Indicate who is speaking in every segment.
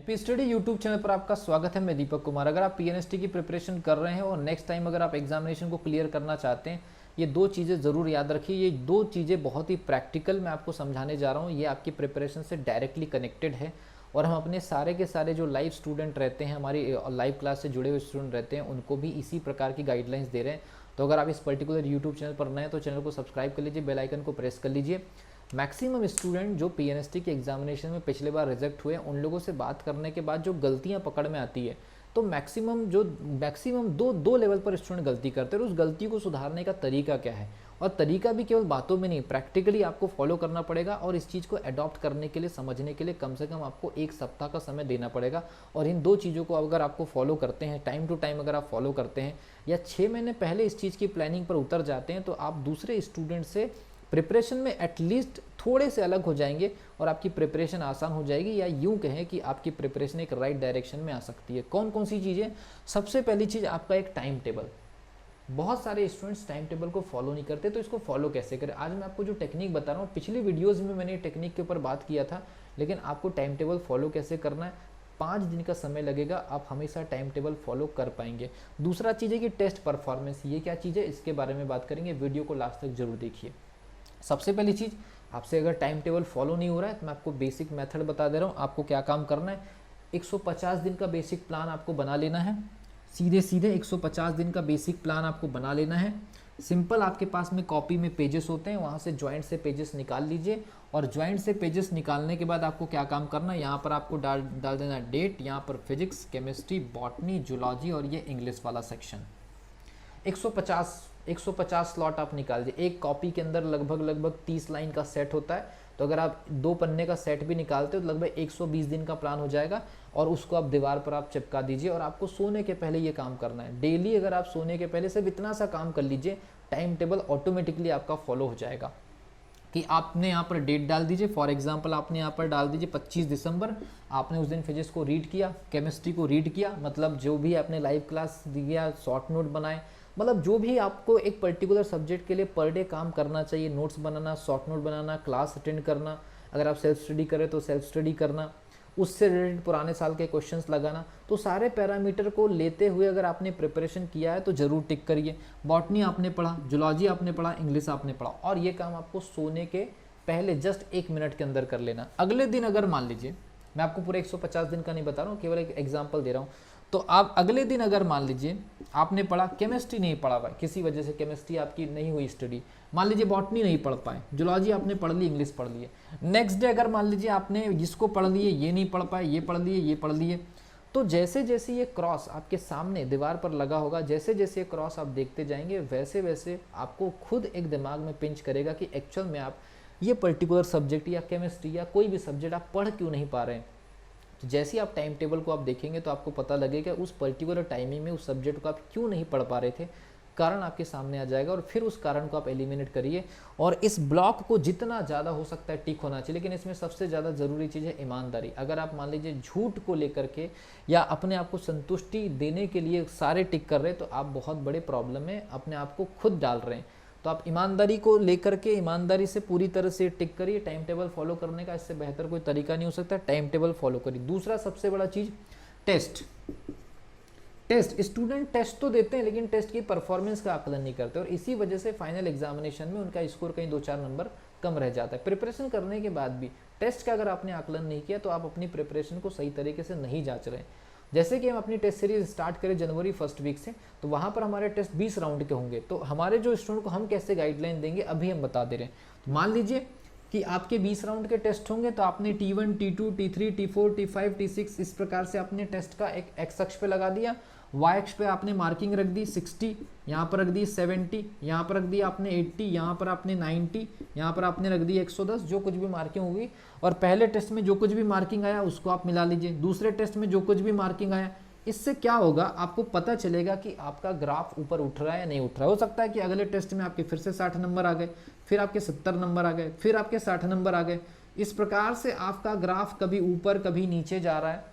Speaker 1: NP study YouTube channel पर आपका स्वागत है। मैं दीपक कुमार। अगर आप पीएनएसटी की प्रिपरेशन कर रहे हैं और नेक्स्ट टाइम अगर आप एग्जामिनेशन को क्लियर करना चाहते हैं, ये दो चीज़ें ज़रूर याद रखिए। ये दो चीज़ें बहुत ही प्रैक्टिकल मैं आपको समझाने जा रहा हूँ। ये आपकी प्रिपरेशन से डायरेक्टली कनेक्टेड है और हम अपने सारे के सारे जो लाइव स्टूडेंट रहते हैं, हमारी लाइव क्लास से जुड़े हुए स्टूडेंट रहते हैं, उनको भी इसी प्रकार की गाइडलाइंस दे रहे हैं। तो अगर आप इस पर्टिकुलर यूट्यूब चैनल पर नए हैं तो चैनल को सब्सक्राइब कर लीजिए, बेल आइकन को प्रेस कर लीजिए। मैक्सिमम स्टूडेंट जो पीएनएसटी के एग्जामिनेशन में पिछले बार रिजेक्ट हुए, उन लोगों से बात करने के बाद जो गलतियां पकड़ में आती है, तो मैक्सिमम दो लेवल पर स्टूडेंट गलती करते हैं और उस गलती को सुधारने का तरीका क्या है। और तरीका भी केवल बातों में नहीं, प्रैक्टिकली आपको फॉलो करना पड़ेगा और इस चीज़ को अडॉप्ट करने के लिए, समझने के लिए कम से कम आपको एक सप्ताह का समय देना पड़ेगा। और इन दो चीज़ों को अगर आपको फॉलो करते हैं, टाइम टू टाइम अगर आप फॉलो करते हैं या 6 महीने पहले इस चीज़ की प्लानिंग पर उतर जाते हैं, तो आप दूसरे स्टूडेंट से प्रिपरेशन में एटलीस्ट थोड़े से अलग हो जाएंगे और आपकी प्रिपरेशन आसान हो जाएगी, या यूं कहें कि आपकी प्रिपरेशन एक राइट डायरेक्शन में आ सकती है। कौन कौन सी चीज़ें? सबसे पहली चीज़ आपका एक टाइम टेबल। बहुत सारे स्टूडेंट्स टाइम टेबल को फॉलो नहीं करते, तो इसको फॉलो कैसे करें? आज मैं आपको जो टेक्निक बता रहा हूँ, पिछली वीडियोस में मैंने टेक्निक के ऊपर बात किया था, लेकिन आपको टाइम टेबल फॉलो कैसे करना है, 5 दिन का समय लगेगा, आप हमेशा टाइम टेबल फॉलो कर पाएंगे। दूसरा चीज़ है कि टेस्ट परफॉर्मेंस। ये क्या चीज़ है, इसके बारे में बात करेंगे, वीडियो को लास्ट तक जरूर देखिए। सबसे पहली चीज़, आपसे अगर टाइम टेबल फॉलो नहीं हो रहा है तो मैं आपको बेसिक मेथड बता दे रहा हूँ। आपको क्या काम करना है, 150 दिन का बेसिक प्लान आपको बना लेना है। सीधे सीधे 150 दिन का बेसिक प्लान आपको बना लेना है। सिंपल, आपके पास में कॉपी में पेजेस होते हैं, वहाँ से ज्वाइंट से पेजेस निकाल लीजिए और ज्वाइंट से पेजेस निकालने के बाद आपको क्या काम करना है, यहाँ पर आपको डाल देना डेट, यहाँ पर फिजिक्स, केमिस्ट्री, बॉटनी, जूलॉजी और ये इंग्लिश वाला सेक्शन। 150 स्लॉट आप निकाल दीजिए। एक कॉपी के अंदर लगभग 30 लाइन का सेट होता है, तो अगर आप 2 पन्ने का सेट भी निकालते हो तो लगभग 120 दिन का प्लान हो जाएगा और उसको आप दीवार पर आप चिपका दीजिए। और आपको सोने के पहले ये काम करना है। डेली अगर आप सोने के पहले सिर्फ इतना सा काम कर लीजिए, टाइम टेबल ऑटोमेटिकली आपका फॉलो हो जाएगा। कि आपने यहाँ पर डेट डाल दीजिए, फॉर एग्जांपल आपने यहाँ पर डाल दीजिए 25 दिसंबर। आपने उस दिन फिजिक्स को रीड किया, केमिस्ट्री को रीड किया, मतलब जो भी आपने लाइव क्लास दिया, शॉर्ट नोट बनाए, मतलब जो भी आपको एक पर्टिकुलर सब्जेक्ट के लिए पर डे काम करना चाहिए, नोट्स बनाना, शॉर्ट नोट बनाना, क्लास अटेंड करना, अगर आप सेल्फ स्टडी करें तो सेल्फ स्टडी करना, उससे रिलेटेड पुराने साल के क्वेश्चंस लगाना, तो सारे पैरामीटर को लेते हुए अगर आपने प्रिपरेशन किया है तो जरूर टिक करिए। बॉटनी आपने पढ़ा, जूलॉजी आपने पढ़ा, इंग्लिश आपने पढ़ा, और ये काम आपको सोने के पहले जस्ट 1 मिनट के अंदर कर लेना। अगले दिन अगर मान लीजिए, मैं आपको पूरे 150 दिन का नहीं बता रहा हूँ, केवल एक एग्जाम्पल दे रहा हूँ, तो आप अगले दिन अगर मान लीजिए आपने पढ़ा, केमिस्ट्री नहीं पढ़ा भाई, किसी वजह से केमिस्ट्री आपकी नहीं हुई स्टडी, मान लीजिए बॉटनी नहीं पढ़ पाए, जूलॉजी आपने पढ़ ली, इंग्लिश पढ़ लिए, नेक्स्ट डे अगर मान लीजिए आपने जिसको पढ़ लिए ये नहीं पढ़ पाए, ये पढ़ लिए, ये पढ़ लिए, तो जैसे जैसे ये क्रॉस आपके सामने दीवार पर लगा होगा, जैसे जैसे ये क्रॉस आप देखते जाएंगे, वैसे वैसे आपको खुद एक दिमाग में पिंच करेगा कि एक्चुअल में आप ये पर्टिकुलर सब्जेक्ट या केमिस्ट्री या कोई भी सब्जेक्ट आप पढ़ क्यों नहीं पा रहे हैं। तो जैसे आप टाइम टेबल को आप देखेंगे तो आपको पता लगेगा उस पर्टिकुलर टाइमिंग में उस सब्जेक्ट को आप क्यों नहीं पढ़ पा रहे थे, कारण आपके सामने आ जाएगा और फिर उस कारण को आप एलिमिनेट करिए। और इस ब्लॉक को जितना ज़्यादा हो सकता है टिक होना चाहिए, लेकिन इसमें सबसे ज़्यादा ज़रूरी चीज़ है ईमानदारी। अगर आप मान लीजिए झूठ को लेकर के या अपने आप को संतुष्टि देने के लिए सारे टिक कर रहे हैं, तो आप बहुत बड़े प्रॉब्लम में अपने आप को खुद डाल रहे हैं। तो आप ईमानदारी को लेकर के ईमानदारी से पूरी तरह से टिक करिए। टाइम टेबल फॉलो करने का इससे बेहतर कोई तरीका नहीं हो सकता, टाइम टेबल फॉलो करिए। दूसरा सबसे बड़ा चीज़, टेस्ट। स्टूडेंट टेस्ट तो देते हैं लेकिन टेस्ट की परफॉर्मेंस का आकलन नहीं करते और इसी वजह से फाइनल एग्जामिनेशन में उनका स्कोर कहीं 2-4 नंबर कम रह जाता है। प्रिपरेशन करने के बाद भी टेस्ट का अगर आपने आकलन नहीं किया तो आप अपनी प्रिपरेशन को सही तरीके से नहीं जांच रहे हैं। जैसे कि हम अपनी टेस्ट सीरीज स्टार्ट करें जनवरी फर्स्ट वीक से, तो वहाँ पर हमारे टेस्ट 20 राउंड के होंगे, तो हमारे जो स्टूडेंट को हम कैसे गाइडलाइन देंगे अभी हम बता दे रहे हैं। तो मान लीजिए कि आपके 20 राउंड के टेस्ट होंगे, तो आपने T1, T2, T3, T4, T5, T6 इस प्रकार से आपने टेस्ट का एक एक्स अक्ष पे लगा दिया, वाई अक्ष पे आपने मार्किंग रख दी 60, यहाँ पर रख दी 70, यहाँ पर रख दी आपने 80, यहाँ पर आपने 90, यहाँ पर आपने रख दी 110, जो कुछ भी मार्किंग होगी। और पहले टेस्ट में जो कुछ भी मार्किंग आया उसको आप मिला लीजिए, दूसरे टेस्ट में जो कुछ भी मार्किंग आया। इससे क्या होगा, आपको पता चलेगा कि आपका ग्राफ ऊपर उठ रहा है या नहीं उठ रहा है। हो सकता है कि अगले टेस्ट में आपके फिर से 60 नंबर आ गए, फिर आपके 70 नंबर आ गए, फिर आपके 60 नंबर आ गए। इस प्रकार से आपका ग्राफ कभी ऊपर कभी नीचे जा रहा है।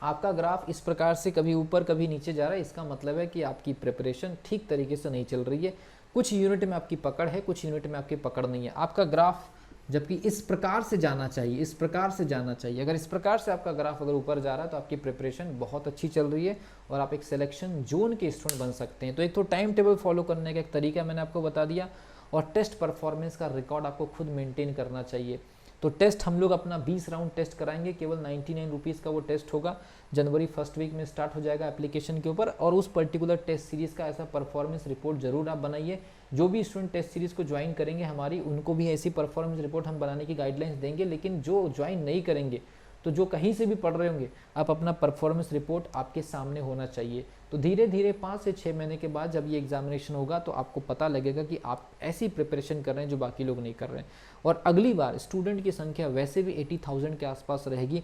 Speaker 1: आपका ग्राफ इस प्रकार से कभी ऊपर कभी नीचे जा रहा है, इसका मतलब है कि आपकी प्रिपरेशन ठीक तरीके से नहीं चल रही है। कुछ यूनिट में आपकी पकड़ है, कुछ यूनिट में आपकी पकड़ नहीं है। आपका ग्राफ जबकि इस प्रकार से जाना चाहिए, इस प्रकार से जाना चाहिए। अगर इस प्रकार से आपका ग्राफ अगर ऊपर जा रहा है तो आपकी प्रिपरेशन बहुत अच्छी चल रही है और आप एक सिलेक्शन जोन के स्टूडेंट बन सकते हैं। तो एक तो टाइम टेबल फॉलो करने का एक तरीका मैंने आपको बता दिया, और टेस्ट परफॉर्मेंस का रिकॉर्ड आपको खुद मेंटेन करना चाहिए। तो टेस्ट हम लोग अपना 20 राउंड टेस्ट कराएंगे, केवल 99 रुपीज़ का वो टेस्ट होगा। जनवरी फर्स्ट वीक में स्टार्ट हो जाएगा एप्लीकेशन के ऊपर, और उस पर्टिकुलर टेस्ट सीरीज़ का ऐसा परफॉर्मेंस रिपोर्ट जरूर आप बनाइए। जो भी स्टूडेंट टेस्ट सीरीज़ को ज्वाइन करेंगे हमारी, उनको भी ऐसी परफॉर्मेंस रिपोर्ट हम बनाने की गाइडलाइंस देंगे। लेकिन जो ज्वाइन नहीं करेंगे, तो जो कहीं से भी पढ़ रहे होंगे, आप अपना परफॉर्मेंस रिपोर्ट आपके सामने होना चाहिए। तो धीरे धीरे 5 से 6 महीने के बाद जब ये एग्जामिनेशन होगा तो आपको पता लगेगा कि आप ऐसी प्रिपरेशन कर रहे हैं जो बाकी लोग नहीं कर रहे हैं। और अगली बार स्टूडेंट की संख्या वैसे भी 80,000 के आसपास रहेगी,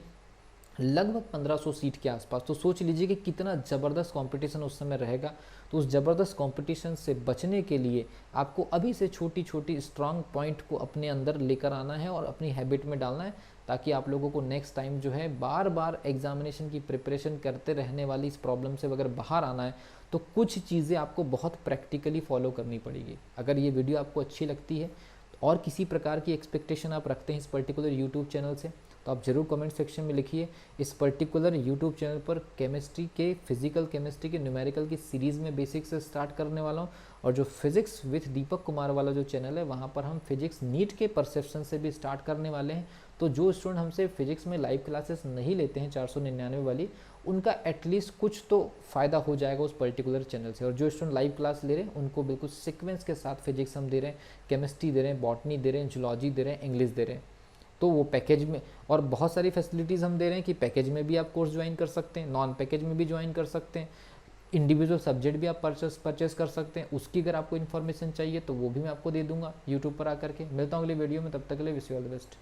Speaker 1: लगभग 1500 सीट के आसपास। तो सोच लीजिए कि कितना ज़बरदस्त कंपटीशन उस समय रहेगा। तो उस ज़बरदस्त कंपटीशन से बचने के लिए आपको अभी से छोटी छोटी स्ट्रांग पॉइंट को अपने अंदर लेकर आना है और अपनी हैबिट में डालना है, ताकि आप लोगों को नेक्स्ट टाइम जो है बार बार एग्जामिनेशन की प्रिपरेशन करते रहने वाली इस प्रॉब्लम से अगर बाहर आना है तो कुछ चीज़ें आपको बहुत प्रैक्टिकली फॉलो करनी पड़ेगी। अगर ये वीडियो आपको अच्छी लगती है और किसी प्रकार की एक्सपेक्टेशन आप रखते हैं इस पर्टिकुलर यूट्यूब चैनल से, तो आप ज़रूर कमेंट सेक्शन में लिखिए। इस पर्टिकुलर यूट्यूब चैनल पर केमिस्ट्री के, फिजिकल केमिस्ट्री के न्यूमेरिकल की सीरीज़ में बेसिक से स्टार्ट करने वाला हूँ, और जो फिजिक्स विथ दीपक कुमार वाला जो चैनल है, वहाँ पर हम फिजिक्स नीट के परसेप्शन से भी स्टार्ट करने वाले हैं। तो जो स्टूडेंट हमसे फिजिक्स में लाइव क्लासेस नहीं लेते हैं 499 वाली, उनका एटलीस्ट कुछ तो फ़ायदा हो जाएगा उस पर्टिकुलर चैनल से। और जो स्टूडेंट लाइव क्लास ले रहे हैं उनको बिल्कुल सीक्वेंस के साथ फिजिक्स हम दे रहे हैं, केमिस्ट्री दे रहे हैं, बॉटनी दे रहे हैं, जूलॉजी दे रहे हैं, इंग्लिश दे रहे हैं। तो वो पैकेज में, और बहुत सारी फैसिलिटीज़ हम दे रहे हैं कि पैकेज में भी आप कोर्स ज्वाइन कर सकते हैं, नॉन पैकेज में भी ज्वाइन कर सकते हैं, इंडिविजुअल सब्जेक्ट भी आप परचेस कर सकते हैं। उसकी अगर आपको इन्फॉर्मेशन चाहिए तो वो भी मैं आपको दे दूंगा यूट्यूब पर आकर के। मिलता हूँ अगले वीडियो में, तब तक के लिए wish you all the best.